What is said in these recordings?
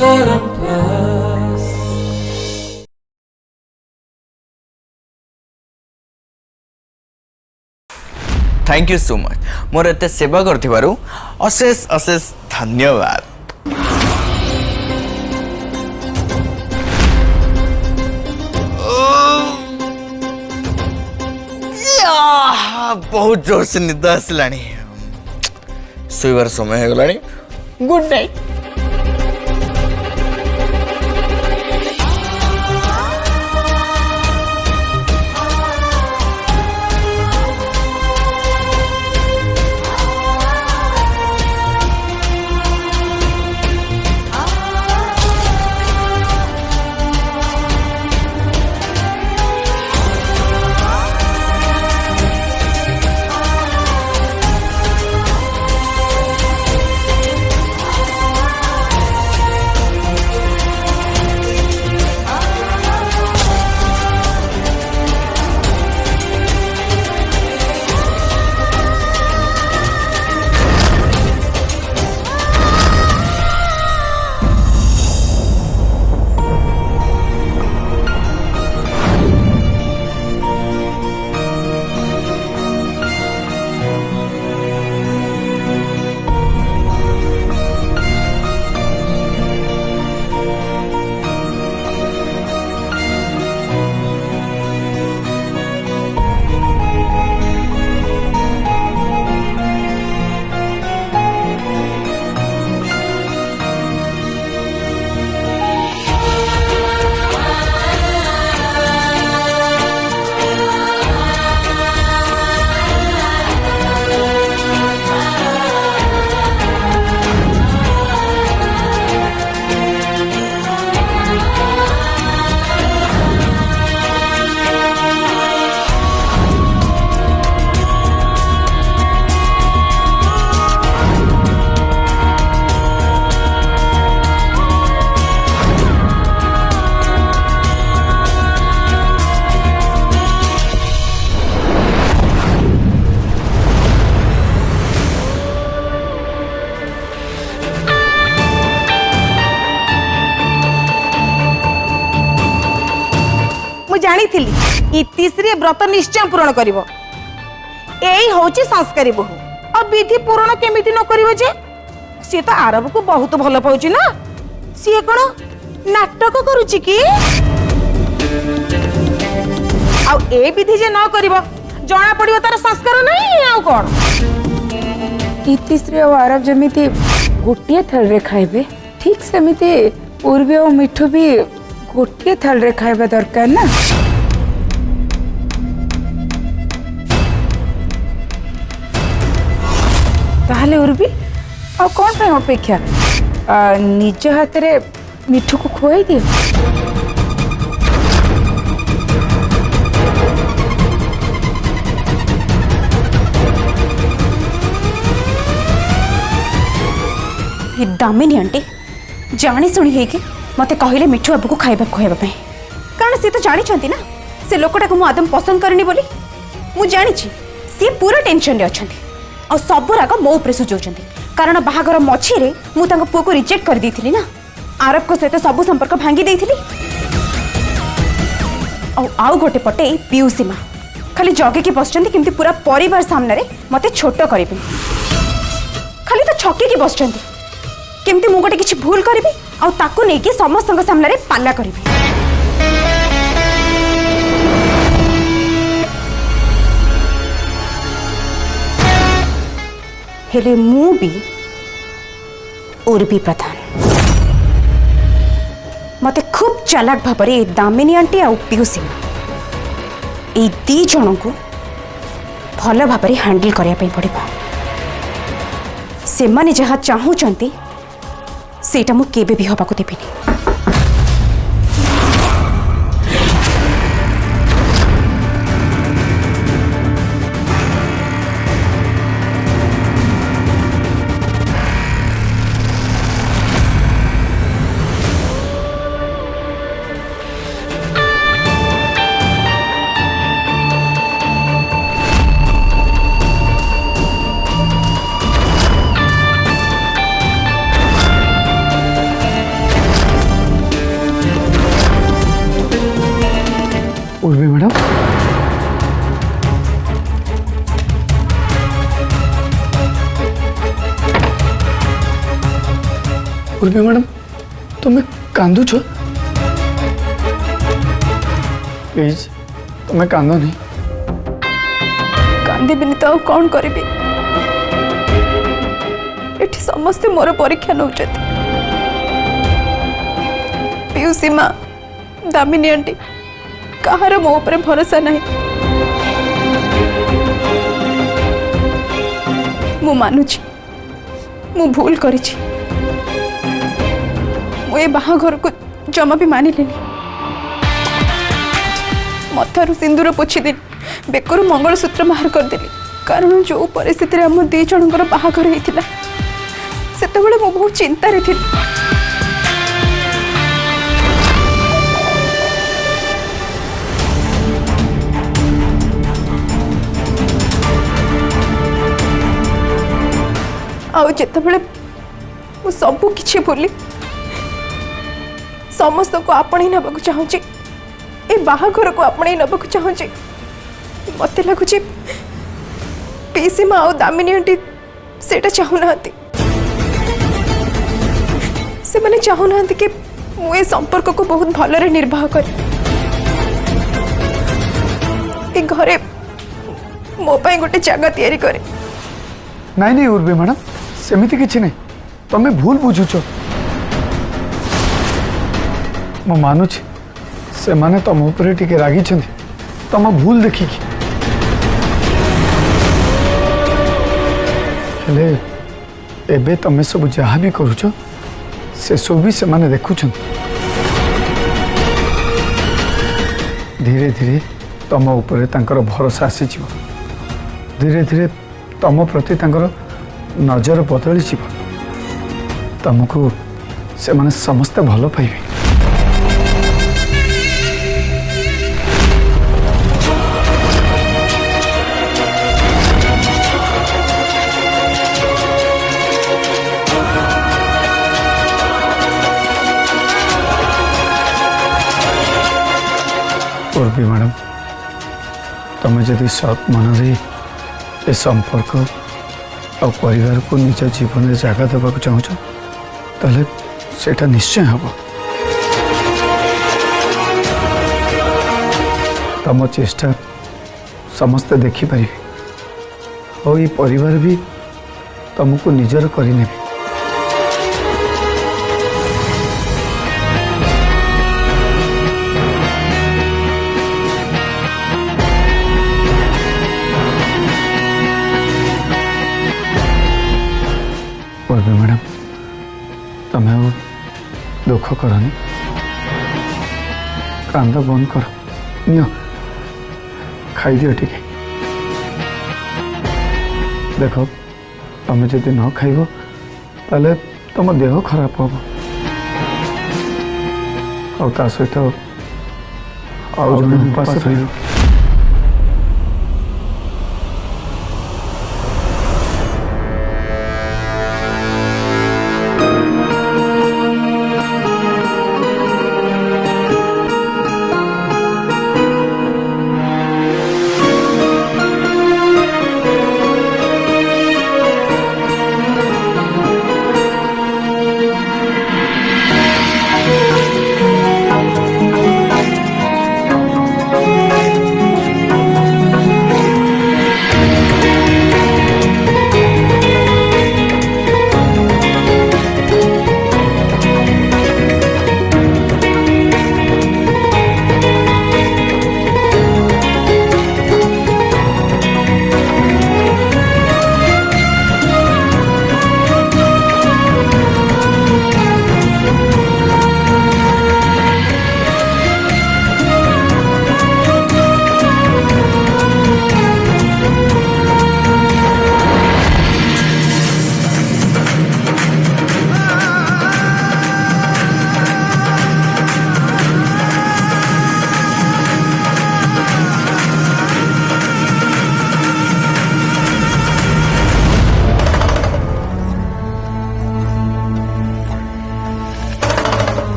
Thank you so much more एत सेवा कर अशेष अशेष धन्यवाद। बहुत जोर से निद आसला शोबार समय हो गला। Good night. जानी तीसरी व्रत निश्चय पूरण कर संस्कारी बहु और विधि पूरण केमी न कर सी तो आरब को बहुत भल पाउची ना सी कौन नाटक करुची कि ए विधि जे न कर जना पड़ो तार संस्कार नहीं आ कौन तीसरी और आरब जमी गोटे थाल खाइबे ठीक सेमिति पूर्वी और मिठू भी गोटे थाल रे खाइबा दरकार ना। ताहले उर्वी आ कौन पे अपेक्षा निज हाथ रे मिठू को खुआई दियो। दामिनी आंटी जानी शुणी है कि मते कहले मिठू बाबू को खाइबा कहबा पे कारण से तो जानी ना से लोकटा को मु आदम पसंद करनी बोली मु जानी सी पूरा टेंशन रे अछंती और सब राग मो ऊपर सुझाउछंती कारण बाहागर मछी रे मु तांको पुओ को रिजेक्ट कर देथिली ना आरब को सहित सब संपर्क भांगी देथिली आउ गोटे पटे पीयूसी माँ खाली जगे की बसचंती केमती पूरा परिवार सामने रे मते छोट करिबे खाली तो छके की बसचंती केमती मु गोटे किछि भूल करिबे आ ताको नै कि समस्त सामने रे पाला करिबे। हेले मु भी उर्वी प्रधान मते खूब चालाक भाबरे दामिनी आंटी आ पीयूसी ए दी जन को भल भाबरे हैंडल करिया पे पड़िबा से माने जहा चाहूचंती सेटा मु केबे भी हबाको देबिनी। उर्वी मैडम उर्वी मैडम तुम्हें कांदुछ प्लीज तुम्हें कांद नहीं कांदिबिनी तो कौन करी एठी समस्ते मोर परीक्षा नौचत पीयूसी माँ दामिनी आंटी कहार मो ऊपर भरोसा नहीं मु मानुची मु भूल करिछि मु ए बाहाघर को जमा भी मानिलेनी मथारू सिंदूर पोछीदेली बेकरू मंगलसूत्र बाहर करदेली कारण जो परिस्थिति आम दी जनकर बाहाघर होता से बहुत चिंतार थी आतेबले सबू किसी भूली समस्त को आपणे नबाक चाहूँगी ए बाहाघर को आपणे नबाक चाहूँगी मत लगुच पीसी माँ और दामिनी आंटी सेटा चाहूना से मैंने चाहूना कि मुझे संपर्क को बहुत भलरे निर्वाह कर घरे मो पाई गोटे जगह तैयारी करे नहीं नहीं उर्वी मैडम सेमिति किछि नहीं तुम्हें भूल बुझुच मो मानुछि से माने तुम ऊपर टिके रागी तुम भूल देखिकी हेले एबे तमे सब जहाँ भी करुच से सब भी से माने देखुछ धीरे धीरे तम ऊपर तांकर भरोसा आसी धीरे धीरे तम प्रति तांकर नजर बदली तुमको से माने समस्ते भल पाइबे उर्वी मैडम तुम्हें जदि सत मन ए संपर्क और परिवार को निज जीवन में जगह देवा चाहूँ ताले सेटा निश्चय हम तम चेष्टा समस्ते देखिपारे और ये परिवार भी तुमको निजर करने उर्वी मैडम तुम्हें दुख करनी कांद बंद कर नियो खाई दियो टिके देख तुम जदि न खाइब ताले तुम देह खराब हम और ता सहित आउ जने उपास रही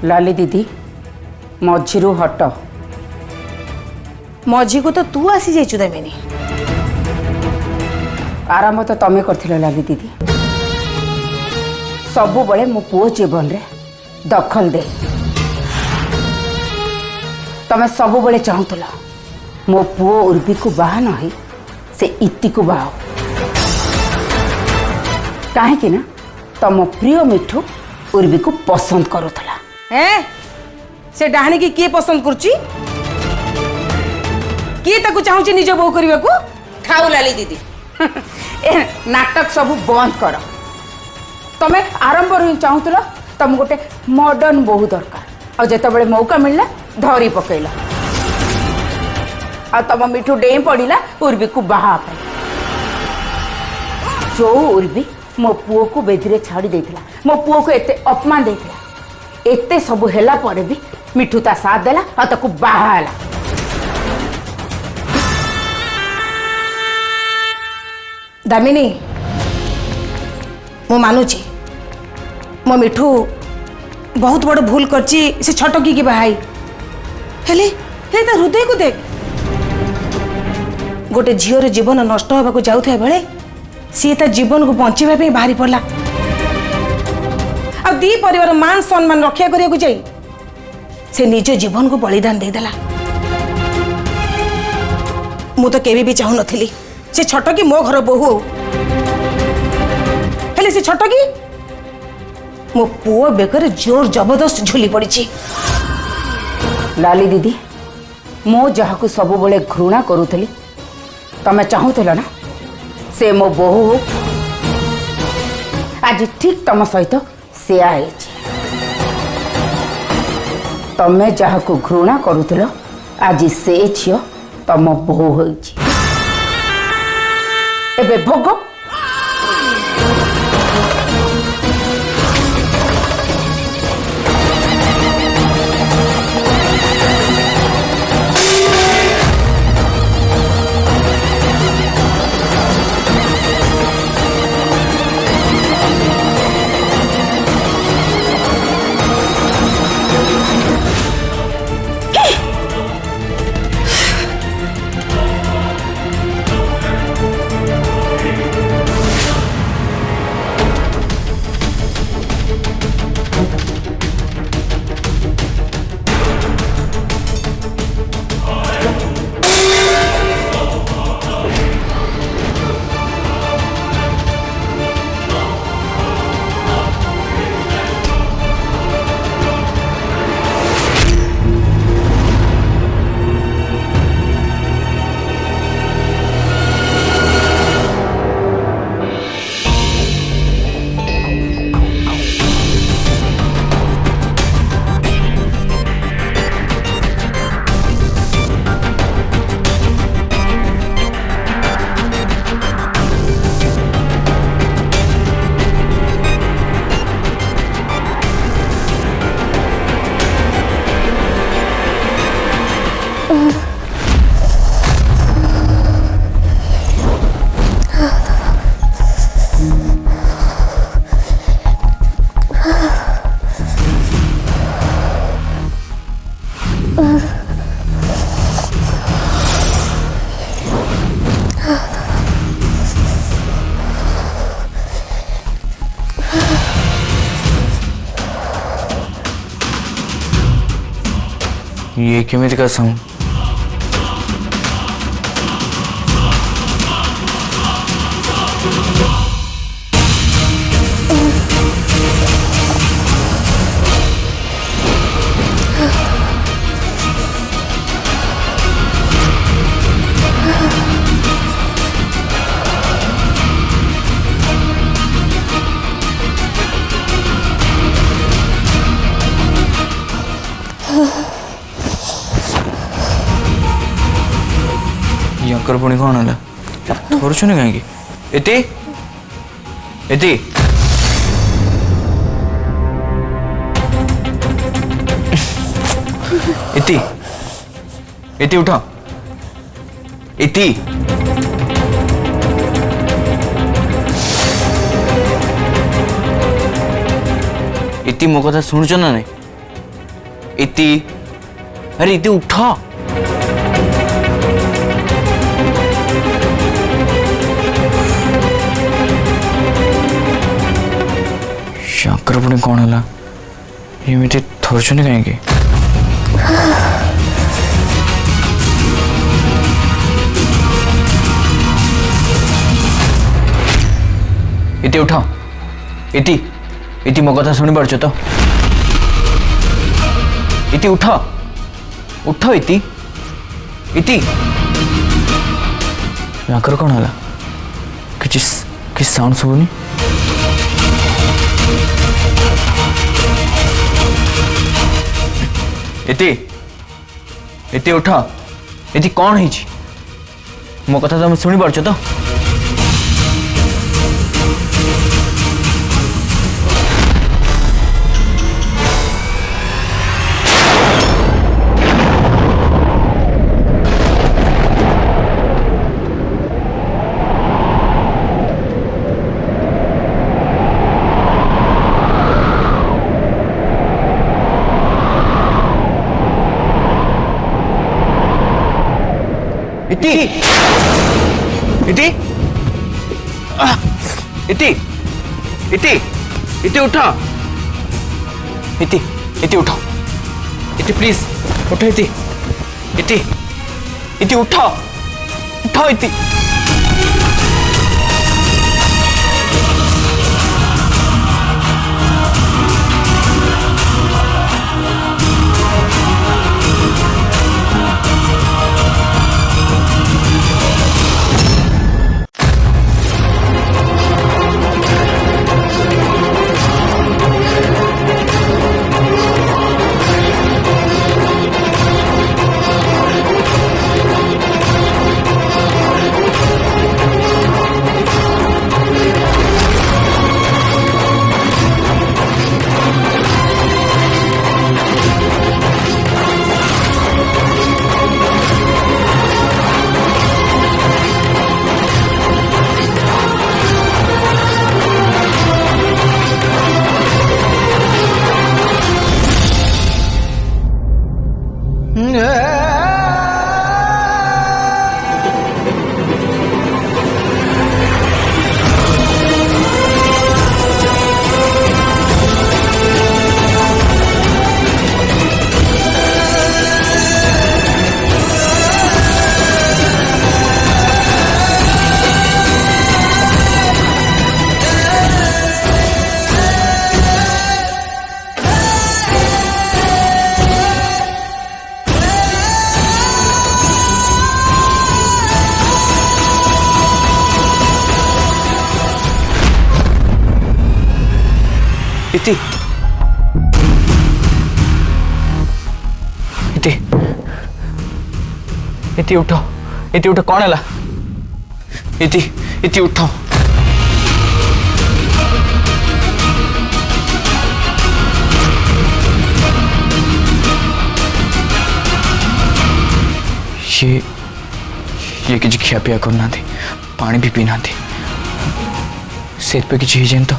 लाली दीदी मझिरू हट। मझी को तो तू आसी जाइछु दामिनी। आरंभ तो तमें कर लाली दीदी। सबु बड़े मो पुओ जीवन रे दखल दे। तमें सबु बड़े चाहूला मो पुओ उर्वी को बाहा नहीं से इति को बाहा। कहीं ना तम प्रिय मिठू उर्वी को पसंद करूला। हैं से डाहणी की किए पसंद करची? किए ताकू चाहूची निज बहु करबा को? खाऊ लाली दीदी ए नाटक सब बंद कर। तमें आरंभ रू चाहूला तुम गोटे मॉडर्न बहु दरकार और जिते बड़े मौका मिलला धरी पकेला आ तम मिठू डेई पड़िला उर्वी को बाहा पे। जो उर्वी मो पुओ को बेदी छाड़ी देथिला, मो पुओ को एते अपमान देथिला, एते सब हेला परे भी मिठू ता साथ देला और ताकू बाहा हला। दामिनी मो मानुची मो मिठू बहुत बड़ भूल करची से छटकी की बाहाई। हेले हे ता हृदय को देख। गोटे झीवर जीवन नष्ट होगा जाऊଥିବା बेले सी ता जीवन को बंचिबा पे बाहरी पड़ला। आ दी परिवार मान सम्मान रक्षा करिया को जाई से निज जीवन को बलिदान दे देला। मु तो केबे भी चाहू नथिली से छटकी मो घर बहु हेले से छटकी मो पुओ बेकर जोर जबरदस्त झुली पड़ी। लाली दीदी मो जहाँ को सब बड़े घृणा करूली तमें चाहूल ना से मो बहु हो आज ठीक तम सहित से तमें जहाँ को घृणा करूल आज से झील तम बहु हो भोग। ये केमिति का साउंड? यंकर पुणी कौन है थोड़छुनी कहीं इति इति इति इति उठा इति इति मो कथा शुणुच ना नहीं इति अरे इति उठ शंकर पुणी कौन है एमती थोड़े कहीं इति उठ इति इति मो कथा शुणी पार्छ तो इति उठ उठ इति इति याकर कौन है कि साउंड सुबुनी इति इति उठ इति कौन है मो कथा तुम शुणी पार्छ तो इति इति इति इति इति उठ इति इति उठ इति प्लीज उठ इति इति इति उठ उठ इति इति इति इति उठ कौन है इति इति उठ ये किसी खिया पिया करना पानी भी पीना से किसी ही जाए तो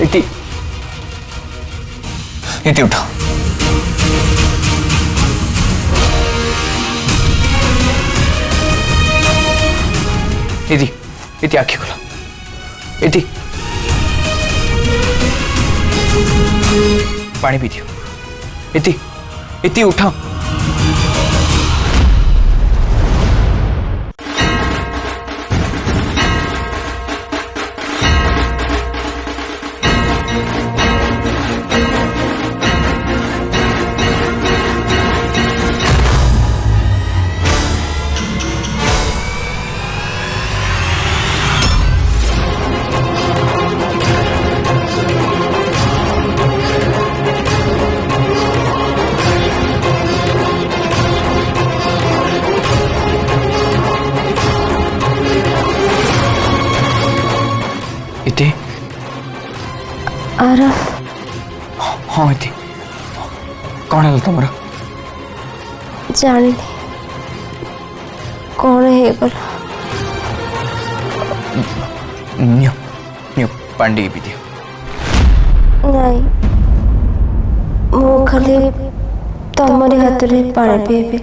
इति इति उठ इति इति आखि खोल इति पानी पी दियो इति इति उठ इति आरफ हाँ इति कौन है तुम जानी कौन है गला ନିଅ ନିଅ ପାଣି ଟିକେ ପିଇ ଦିଅ। ନାଇଁ ମୁଁ ଖାଲି ତମରି ହାତରେ ପାଣି ପିଇବି।